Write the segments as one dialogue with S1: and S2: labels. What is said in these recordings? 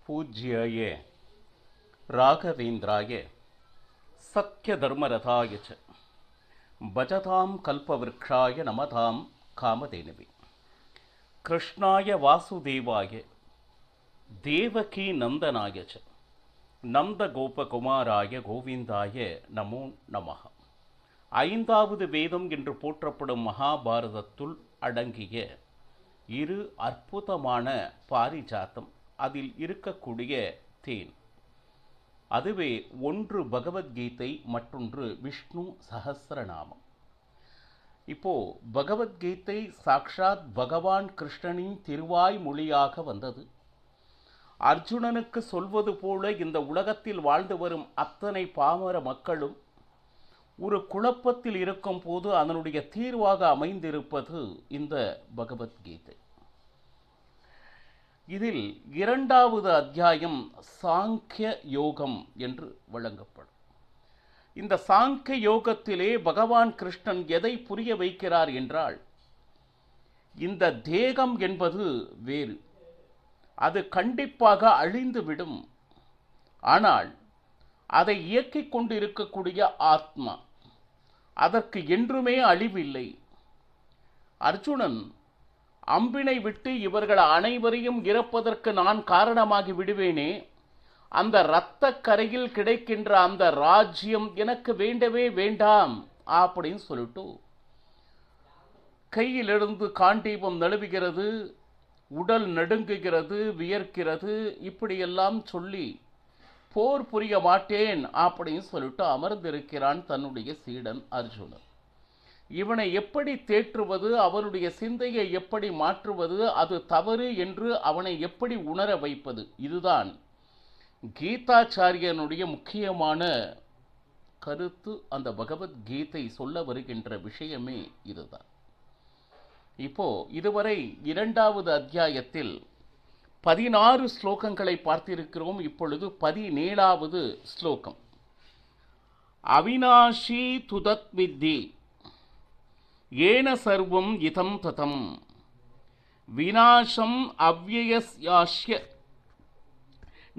S1: பூஜ்யாய ராகவேந்திராய சத்யதர்மரதாய ச பஜதாம் கல்பவ்ருக்ஷாய நமதாம் காமதேனுவே கிருஷ்ணாய வாசுதேவாய தேவகி நந்தனாய ச நந்தகோபகுமாராய கோவிந்தாய நமோ நமஹ. ஐந்தாவது வேதம் என்று போற்றப்படும் மகாபாரதத்துள் அடங்கிய இரு அற்புதமான பாரிஜாத்தம், அதில் இருக்கக்கூடிய தேன். அதுவே ஒன்று பகவத்கீதை, மற்றொன்று விஷ்ணு சஹஸ்ரநாமம். இப்போ பகவத்கீதை சாக்ஷாத் பகவான் கிருஷ்ணனின் திருவாய் மொழியாக வந்தது. அர்ஜுனனுக்கு சொல்வது போல இந்த உலகத்தில் வாழ்ந்து வரும் அத்தனை பாமர மக்களும் ஒரு குழப்பத்தில் இருக்கும் போது அதனுடைய தீர்வாக அமைந்திருப்பது இந்த பகவத்கீதை. இதில் இரண்டாவது அத்தியாயம் சாங்கிய யோகம் என்று வழங்கப்படும். இந்த சாங்கிய யோகத்திலே பகவான் கிருஷ்ணன் எதை புரிய வைக்கிறார் என்றால், இந்த தேகம் என்பது வேறு, அது கண்டிப்பாக அழிந்துவிடும். ஆனால் அதை இயக்கிக் கொண்டு இருக்கக்கூடிய ஆத்மா, அதற்கு என்றுமே அழிவில்லை. அர்ஜுனன் அம்பினை விட்டு இவர்கள் அனைவரையும் இறப்பதற்கு நான் காரணமாகி விடுவேனே, அந்த இரத்த கரையில் கிடைக்கின்ற அந்த ராஜ்யம் எனக்கு வேண்டவே வேண்டாம் அப்படின்னு சொல்லிட்டு கையிலிருந்து காண்டீபம் நழுவுகிறது, உடல் நடுங்குகிறது, வியர்க்கிறது, இப்படியெல்லாம் சொல்லி போர் புரிய மாட்டேன் அப்படின்னு சொல்லிட்டு அமர்ந்திருக்கிறான் தன்னுடைய சீடன் அர்ஜுனன். இவனை எப்படி தேற்றுவது, அவனுடைய சிந்தையை எப்படி மாற்றுவது, அது தவறு என்று அவனை எப்படி உணர வைப்பது, இதுதான் கீதாச்சாரியனுடைய முக்கியமான கருத்து. அந்த பகவத்கீதை சொல்ல வருகின்ற விஷயமே இதுதான். இப்போ இதுவரை இரண்டாவது அத்தியாயத்தில் 16 ஸ்லோகங்களை பார்த்திருக்கிறோம். இப்பொழுது 17வது ஸ்லோகம். அவிநாஷி துதத் வித்தி ஏன சர்வம் இதம் ததம் விநாசம் அவ்யயஸ்யாஸ்ய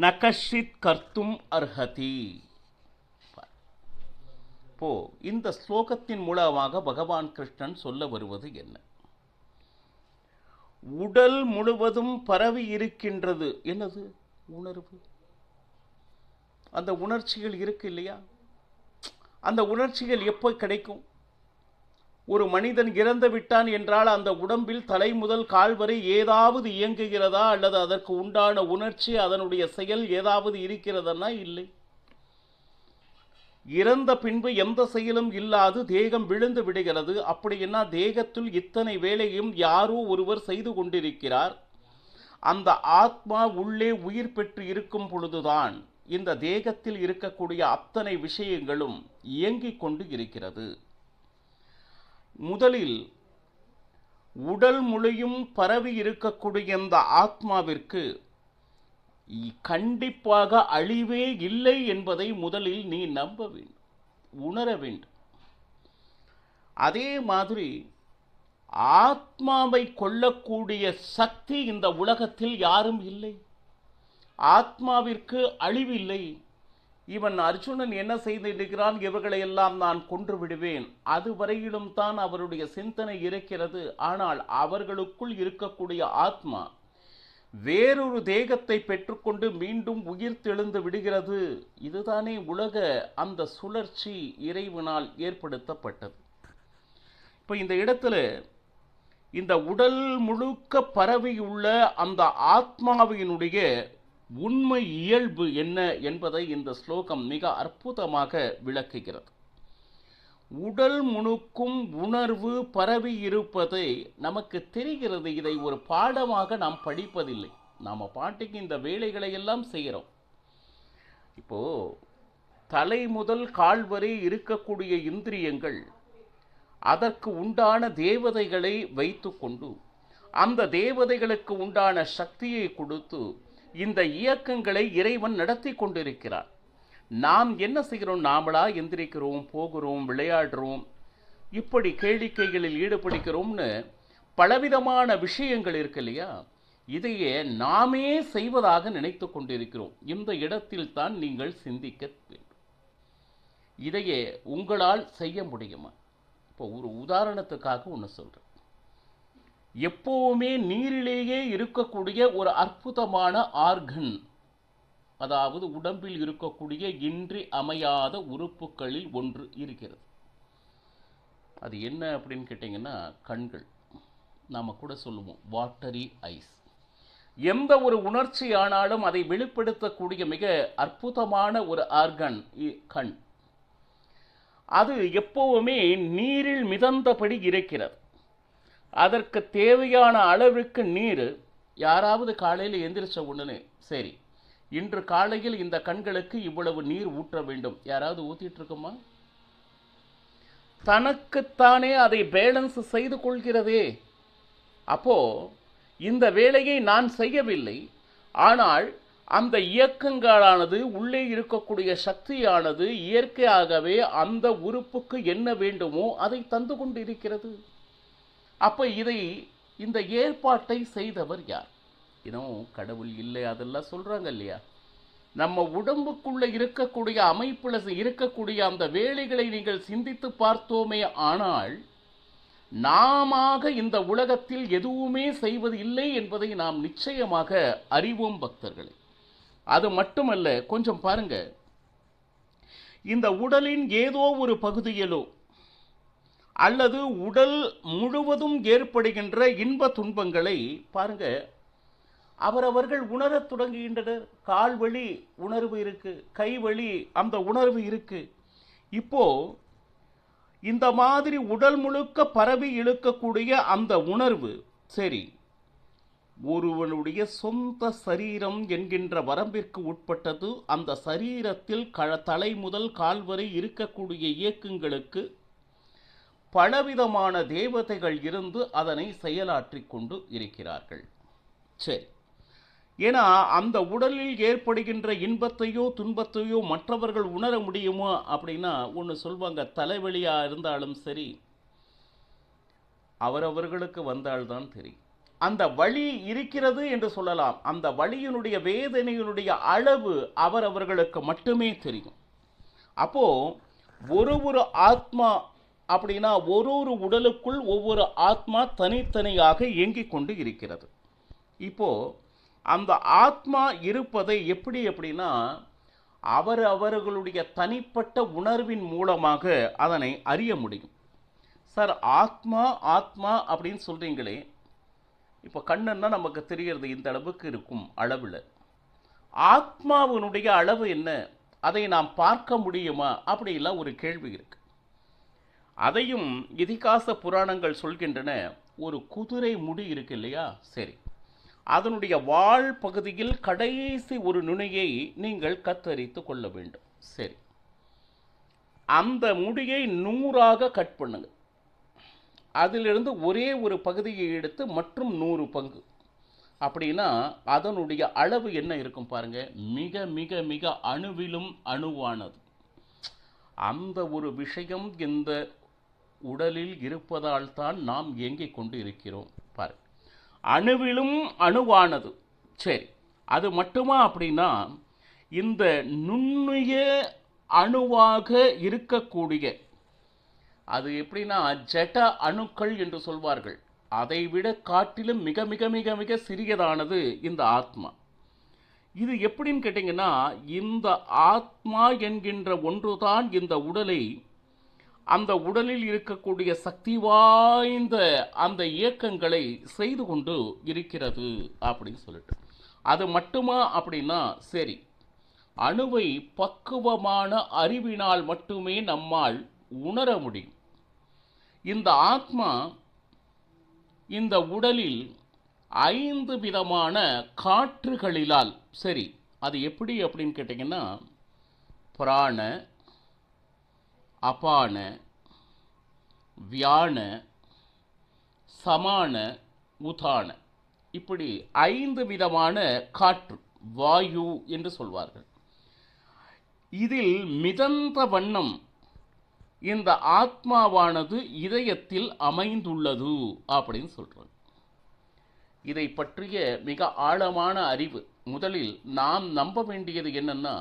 S1: ந கஷ்டித் கர்த்தும் அர்ஹதி. இப்போ இந்த ஸ்லோகத்தின் மூலமாக பகவான் கிருஷ்ணன் சொல்ல வருவது என்ன? உடல் முழுவதும் பரவி இருக்கின்றது. என்னது? உணர்வு. அந்த உணர்ச்சிகள் இருக்கு இல்லையா? அந்த உணர்ச்சிகள் எப்போ கிடைக்கும்? ஒரு மனிதன் இறந்து விட்டான் என்றால் அந்த உடம்பில் தலை முதல் கால் வரை ஏதாவது இயங்குகிறதா, அல்லது அதற்கு உண்டான உணர்ச்சி, அதனுடைய செயல் ஏதாவது இருக்கிறதா? இல்லை. இறந்த பின்பு எந்த செயலும் இல்லாது தேகம் விழுந்து விடுகிறது. அப்படின்னா தேகத்தில் இத்தனை வேலையும் யாரோ ஒருவர் செய்து கொண்டிருக்கிறார். அந்த ஆத்மா உள்ளே உயிர் பெற்று இருக்கும் பொழுதுதான் இந்த தேகத்தில் இருக்கக்கூடிய அத்தனை விஷயங்களும் இயங்கிக் கொண்டு இருக்கிறது. முதலில் உடல் முழுயும் பரவி இருக்கக்கூடிய இந்த ஆத்மாவிற்கு கண்டிப்பாக அழிவே இல்லை என்பதை முதலில் நீ நம்ப வேண்டும், உணர வேண்டும். அதே மாதிரி ஆத்மாவை கொள்ளக்கூடிய சக்தி இந்த உலகத்தில் யாரும் இல்லை. ஆத்மாவிற்கு அழிவில்லை. இவன் அர்ஜுனன் என்ன செய்திருக்கிறான்? இவர்களையெல்லாம் நான் கொன்று விடுவேன், அதுவரையிலும் தான் அவருடைய சிந்தனை இருக்கிறது. ஆனால் அவர்களுக்குள் இருக்கக்கூடிய ஆத்மா வேறொரு தேகத்தை பெற்றுக்கொண்டு மீண்டும் உயிர் தெழுந்து விடுகிறது. இதுதானே உலக அந்த சுழற்சி இறைவனால் ஏற்படுத்தப்பட்டது. இப்போ இந்த இடத்துல இந்த உடல் முழுக்க பரவியுள்ள அந்த ஆத்மாவினுடைய உண்மை இயல்பு என்ன என்பதை இந்த ஸ்லோகம் மிக அற்புதமாக விளக்குகிறது. உடல் முழுக்கும் உணர்வு பரவி இருப்பதை நமக்கு தெரிகிறது. இதை ஒரு பாடமாக நாம் படிப்பதில்லை. நாம் பாட்டுக்கு இந்த வேலைகளை எல்லாம் செய்கிறோம். இப்போ தலை முதல் கால் வரை இருக்கக்கூடிய இந்திரியங்கள் அதற்கு உண்டான தேவதைகளை வைத்து கொண்டு அந்த தேவதைகளுக்கு உண்டான சக்தியை கொடுத்து இந்த இயக்கங்களை இறைவன் நடத்தி கொண்டிருக்கிறார். நாம் என்ன செய்கிறோம்? நாமளா எந்திரிக்கிறோம், போகிறோம், விளையாடுறோம், இப்படி கேளிக்கைகளில் ஈடுபடுகிறோம்னு பலவிதமான விஷயங்கள் இருக்கு இல்லையா? இதையே நாமே செய்வதாக நினைத்து கொண்டிருக்கிறோம். இந்த இடத்தில் தான் நீங்கள் சிந்திக்க வேண்டும். இதையே உங்களால் செய்ய முடியுமா? இப்போ ஒரு உதாரணத்துக்காக ஒன்று சொல்கிறேன். எப்போவுமே நீரிலேயே இருக்கக்கூடிய ஒரு அற்புதமான ஆர்கன், அதாவது உடம்பில் இருக்கக்கூடிய இன்றி அமையாத உறுப்புகளில் ஒன்று இருக்கிறது. அது என்ன அப்படின்னு கேட்டிங்கன்னா கண்கள். நாம் கூட சொல்லுவோம் வாட்டரி ஐஸ். எந்த ஒரு உணர்ச்சி ஆனாலும் அதை வெளிப்படுத்தக்கூடிய மிக அற்புதமான ஒரு ஆர்கன் கண். அது எப்போவுமே நீரில் மிதந்தபடி இருக்கிறது. அதற்கு தேவையான அளவுக்கு நீர் யாராவது காலையில் எந்திரிச்ச உடனே சரி இன்று காலையில் இந்த கண்களுக்கு இவ்வளவு நீர் ஊற்ற வேண்டும், யாராவது ஊத்திட்டு இருக்குமா? தனக்குத்தானே அதை பேலன்ஸ் செய்து கொள்கிறதே. அப்போ இந்த வேலையை நான் செய்யவில்லை, ஆனால் அந்த இயக்கங்களானது, உள்ளே இருக்கக்கூடிய சக்தியானது இயற்கையாகவே அந்த உறுப்புக்கு என்ன வேண்டுமோ அதை தந்து கொண்டிருக்கிறது. அப்ப இந்த ஏற்பாட்டை செய்தவர் யார்? இன்னும் கடவுள் இல்லை அதெல்லாம் சொல்றாங்க இல்லையா? நம்ம உடம்புக்குள்ள இருக்கக்கூடிய அமைப்புல இருக்கக்கூடிய அந்த வேலைகளை நீங்கள் சிந்தித்து பார்த்தோமே ஆனால் நாம இந்த உலகத்தில் எதுவுமே செய்வது இல்லை என்பதை நாம் நிச்சயமாக அறிவோம் பக்தர்களே. அது மட்டுமல்ல, கொஞ்சம் பாருங்க, இந்த உடலின் ஏதோ ஒரு பகுதியிலோ அல்லது உடல் முழுவதும் ஏற்படுகின்ற இன்ப துன்பங்களை பாருங்க, அவரவர்கள் உணரத் தொடங்குகின்றனர். கால் வலி உணர்வு இருக்கு, கை வலி அந்த உணர்வு இருக்கு. இப்போ இந்த மாதிரி உடல் முழுக்க பரவி இழுக்கக்கூடிய அந்த உணர்வு சரி ஒருவனுடைய சொந்த சரீரம் என்கின்ற வரம்பிற்கு உட்பட்டது. அந்த சரீரத்தில் தலை முதல் கால் வரை இருக்கக்கூடிய இயக்கங்களுக்கு பலவிதமான தேவதைகள் இருந்து அதனை செயலாற்றி கொண்டு இருக்கிறார்கள். சரி, ஏன்னா அந்த உடலில் ஏற்படுகின்ற இன்பத்தையோ துன்பத்தையோ மற்றவர்கள் உணர முடியுமோ அப்படின்னா ஒன்று சொல்வாங்க, தலைவலியாக இருந்தாலும் சரி அவரவர்களுக்கு வந்தால்தான் தெரியும். அந்த வலி இருக்கிறது என்று சொல்லலாம், அந்த வலியினுடைய வேதனையினுடைய அளவு அவரவர்களுக்கு மட்டுமே தெரியும். அப்போ ஒரு ஆத்மா அப்படின்னா ஒரு உடலுக்குள் ஒவ்வொரு ஆத்மா தனித்தனியாக இயங்கிக் கொண்டு இருக்கிறது. இப்போ அந்த ஆத்மா இருப்பதை எப்படி அப்படின்னா அவர்களுடைய தனிப்பட்ட உணர்வின் மூலமாக அதனை அறிய முடியும். சார் ஆத்மா ஆத்மா அப்படின்னு சொல்றீங்களே, இப்போ கண்ணுன்னா நமக்கு தெரியறது இந்த அளவுக்கு இருக்கும் அளவில். ஆத்மாவினுடைய அளவு என்ன, அதை நாம் பார்க்க முடியுமா அப்படிலாம் ஒரு கேள்வி இருக்கு. அதையும் இதிகாச புராணங்கள் சொல்கின்றன. ஒரு குதிரை முடி இருக்கு இல்லையா, சரி, அதனுடைய வால் பகுதியில் கடைசி ஒரு நுனியை நீங்கள் கத்தரித்து கொள்ள வேண்டும். சரி, அந்த முடியை 100ஆக கட் பண்ணுங்க. அதிலிருந்து ஒரே ஒரு பகுதியை எடுத்து மற்றும் 100 பங்கு அப்படின்னா அதனுடைய அளவு என்ன இருக்கும் பாருங்க. மிக மிக மிக அணுவிலும் அணுவானது. அந்த ஒரு விஷயம் இந்த உடலில் இருப்பதால் தான் நாம் இயங்கிக் கொண்டு இருக்கிறோம். பாருங்க, அணுவிலும் அணுவானது. சரி, அது மட்டுமா அப்படின்னா இந்த நுண்ணிய அணுவாக இருக்கக்கூடிய, அது எப்படின்னா ஜட அணுக்கள் என்று சொல்வார்கள், அதை விட காட்டிலும் மிக மிக மிக மிக சிறியதானது இந்த ஆத்மா. இது எப்படின்னு கேட்டிங்கன்னா இந்த ஆத்மா என்கின்ற ஒன்றுதான் இந்த உடலை, அந்த உடலில் இருக்கக்கூடிய சக்தி வாய்ந்த அந்த இயக்கங்களை செய்து கொண்டு இருக்கிறது அப்படின்னு சொல்லிட்டு. அது மட்டுமா அப்படின்னா சரி, அணுவை பக்குவமான அறிவினால் மட்டுமே நம்மால் உணர முடியும். இந்த ஆத்மா இந்த உடலில் 5 விதமான காற்றுகளிலால், சரி அது எப்படி அப்படின்னு கேட்டிங்கன்னா பிராண, அபான, வியான, சமான, உதான, இப்படி 5 விதமான காற்று, வாயு என்று சொல்வார்கள். இதில் மிதந்த வண்ணம் இந்த ஆத்மாவானது இதயத்தில் அமைந்துள்ளது அப்படின்னு சொல்றாங்க. இதை பற்றிய மிக ஆழமான அறிவு. முதலில் நாம் நம்ப வேண்டியது என்னன்னா,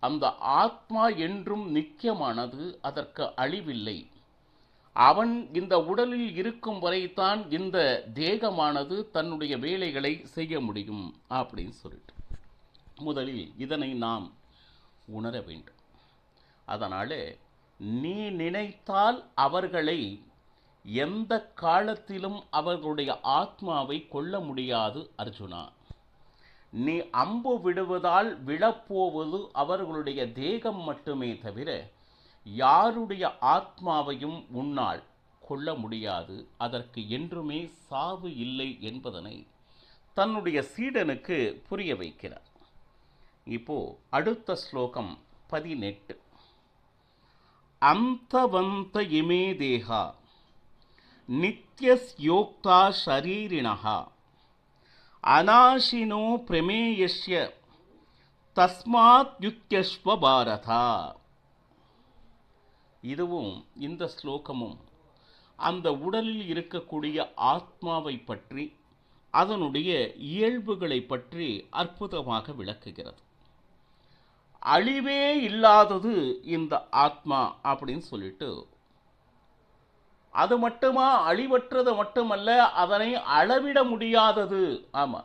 S1: அந்த ஆத்மா என்றும் நித்தியமானது, அதற்கு அழிவில்லை. அவன் இந்த உடலில் இருக்கும் வரைத்தான் இந்த தேகமானது தன்னுடைய வேலைகளை செய்ய முடியும் அப்படின்னு சொல்லிட்டு முதலில் இதனை நாம் உணர வேண்டும். அதனால நீ நினைத்தால் அவர்களை எந்த காலத்திலும் அவர்களுடைய ஆத்மாவை கொல்ல முடியாது அர்ஜுனா. நீ அம்பு விடுவதால் விழப்போவது அவர்களுடைய தேகம் மட்டுமே தவிர யாருடைய ஆத்மாவையும் உன்னால் கொள்ள முடியாது. அதற்கு என்றுமே சாவு இல்லை என்பதனை தன்னுடைய சீடனுக்கு புரிய வைக்கிறார். இப்போ அடுத்த ஸ்லோகம் 18. அந்தவந்த இமே தேகா நித்யஸ்யோக்தா ஷரீரிணஹா அநாசினோ பிரமேயஸ்ய தஸ்மாத் யுக்த்யஸ்வ பாரதா. இதுவும் இந்த ஸ்லோகமும் அந்த உடலில் இருக்கக்கூடிய ஆத்மாவை பற்றி அதனுடைய இயல்புகளை பற்றி அற்புதமாக விளக்குகிறது. அழிவே இல்லாதது இந்த ஆத்மா அப்படின்னு சொல்லிட்டு, அது மட்டுமா அழிவற்றது மட்டுமல்ல, அதனை அளவிட முடியாதது. ஆமா,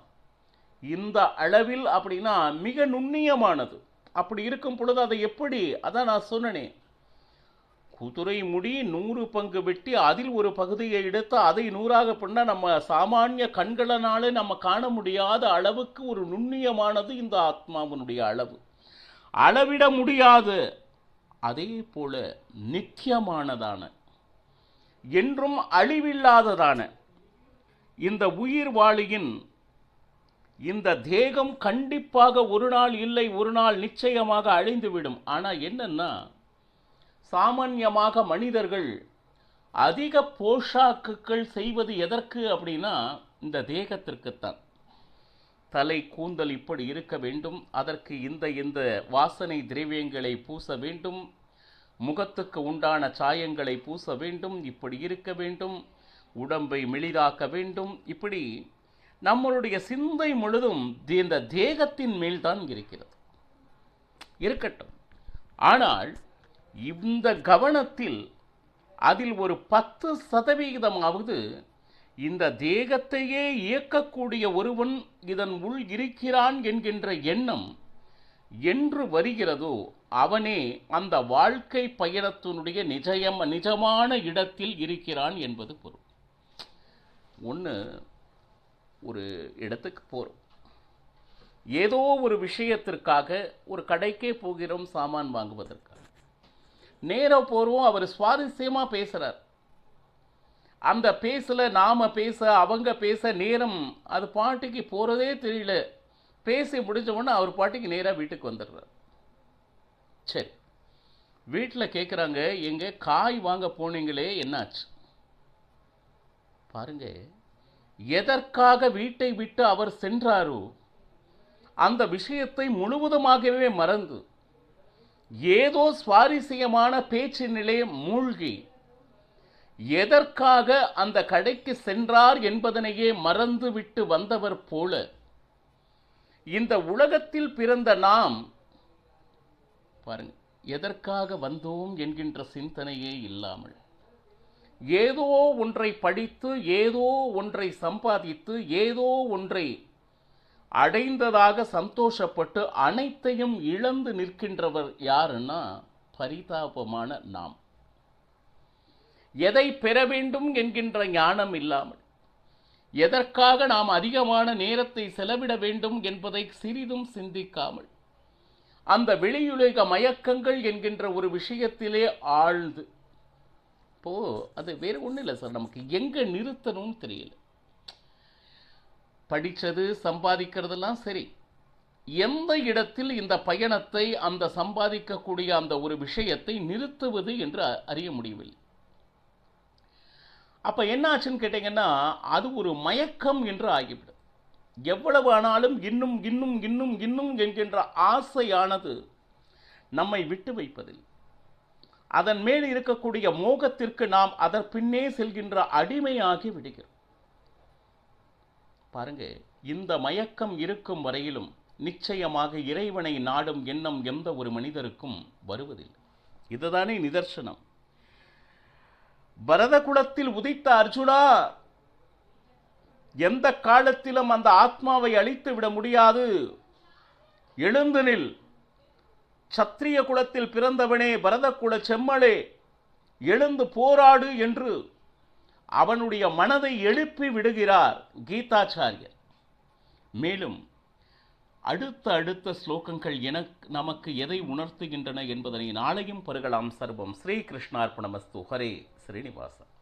S1: இந்த அளவில் அப்படின்னா மிக நுண்ணியமானது. அப்படி இருக்கும் பொழுது அதை எப்படி, அதான் நான் சொன்னேனே, குதிரை முடி 100 பங்கு வெட்டி அதில் ஒரு பகுதியை எடுத்து அதை 100ஆக பண்ண நம்ம சாமானிய கண்களனாலே நம்ம காண முடியாத அளவுக்கு ஒரு நுண்ணியமானது இந்த ஆத்மாவினுடைய அளவு, அளவிட முடியாது. அதே போல நித்தியமானதான, என்றும் அழிவில்லாததான இந்த உயிர் வாளியின் இந்த தேகம் கண்டிப்பாக ஒரு நாள் இல்லை ஒரு நாள் நிச்சயமாக அழிந்துவிடும். ஆனால் என்னன்னா, சாமான்யமாக மனிதர்கள் அதிக போஷாக்குகள் செய்வது எதற்கு அப்படின்னா, இந்த தேகத்திற்குத்தான். தலை கூந்தல் இப்படி இருக்க வேண்டும், அதற்கு இந்த வாசனை திரவியங்களை பூச வேண்டும், முகத்துக்கு உண்டான சாயங்களை பூச வேண்டும், இப்படி இருக்க வேண்டும், உடம்பை மெலிதாக்க வேண்டும். இப்படி நம்மளுடைய சிந்தை முழுதும் இந்த தேகத்தின் மேல்தான் இருக்கிறது. இருக்கட்டும், ஆனால் இந்த கவனத்தில் அதில் ஒரு 10% இந்த தேகத்தையே இயக்கக்கூடிய ஒருவன் இதன் உள் இருக்கிறான் என்கின்ற எண்ணம் என்று வருகிறதோ அவனே அந்த வாழ்க்கை பயணத்தினுடைய நிஜமான இடத்தில் இருக்கிறான் என்பது பொருள். ஒரு இடத்துக்கு போகிறோம், ஏதோ ஒரு விஷயத்திற்காக ஒரு கடைக்கே போகிறோம் சாமான் வாங்குவதற்காக. நேராக போகிறோம், அவர் சுவாரஸ்யமாக பேசுகிறார். அந்த நாம பேச அவங்க பேச நேரம் அது பாட்டுக்கு போகிறதே தெரியல. பேசி முடிஞ்ச உடனே அவர் பாட்டுக்கு நேராக வீட்டுக்கு வந்துடுறார். சரி, வீட்டில் கேட்குறாங்க, எங்கே காய் வாங்க போனீங்களே என்னாச்சு? பாருங்க, எதற்காக வீட்டை விட்டு அவர் சென்றாரோ அந்த விஷயத்தை முழுவதுமாகவே மறந்து ஏதோ சுவாரஸ்யமான பேச்சினிலே மூழ்கி எதற்காக அந்த கடைக்கு சென்றார் என்பதனையே மறந்து விட்டு வந்தவர் போல இந்த உலகத்தில் பிறந்த நாம் பாருங்க, எதற்காக வந்தோம் என்கின்ற சிந்தனையே இல்லாமல் ஏதோ ஒன்றை படித்து, ஏதோ ஒன்றை சம்பாதித்து, ஏதோ ஒன்றை அடைந்ததாக சந்தோஷப்பட்டு அனைத்தையும் இழந்து நிற்கின்றவர் யாருன்னா பரிதாபமான நாம். எதை பெற வேண்டும் என்கின்ற ஞானம் இல்லாமல், எதற்காக நாம் அதிகமான நேரத்தை செலவிட வேண்டும் என்பதை சிறிதும் சிந்திக்காமல், அந்த வெளியுலக மயக்கங்கள் என்கின்ற ஒரு விஷயத்திலே ஆழ்ந்து, இப்போ அது வேறு ஒன்றும் இல்லை சார், நமக்கு எங்கே நிறுத்தணும்னு தெரியல. படித்தது சம்பாதிக்கிறதெல்லாம் சரி, எந்த இடத்தில் இந்த பயணத்தை அந்த சம்பாதிக்கக்கூடிய அந்த ஒரு விஷயத்தை நிறுத்துவது என்று அறிய முடியவில்லை. அப்போ என்ன ஆச்சுன்னு கேட்டிங்கன்னா, அது ஒரு மயக்கம் என்று ஆகிவிடும். எவ்வளவு ஆனாலும் இன்னும் இன்னும் இன்னும் இன்னும் என்கின்ற ஆசையானது நம்மை விட்டு வைப்பதில்லை. அதன் மேல் இருக்கக்கூடிய மோகத்திற்கு நாம் அதன் பின்னே செல்கின்ற அடிமையாகி விடுகிறோம். பாருங்க, இந்த மயக்கம் இருக்கும் வரையிலும் நிச்சயமாக இறைவனை நாடும் எண்ணம் எந்த ஒரு மனிதருக்கும் வருவதில்லை. இதுதானே நிதர்சனம். பரத குலத்தில் உதித்த அர்ஜுனா, எந்த காலத்திலும் அந்த ஆத்மாவை அழித்து விட முடியாது. எழுந்து நில். சத்திரிய குலத்தில் பிறந்தவனே, பரத குல செம்மலே, எழுந்து போராடு என்று அவனுடைய மனதை எழுப்பி விடுகிறார் கீதாச்சாரியர். மேலும் அடுத்த ஸ்லோகங்கள் நமக்கு எதை உணர்த்துகின்றன என்பதனை நாளையும் பருகலாம். சர்வம் ஸ்ரீ கிருஷ்ணார்ப்பணமஸ்து. ஹரே ஸ்ரீனிவாசன்.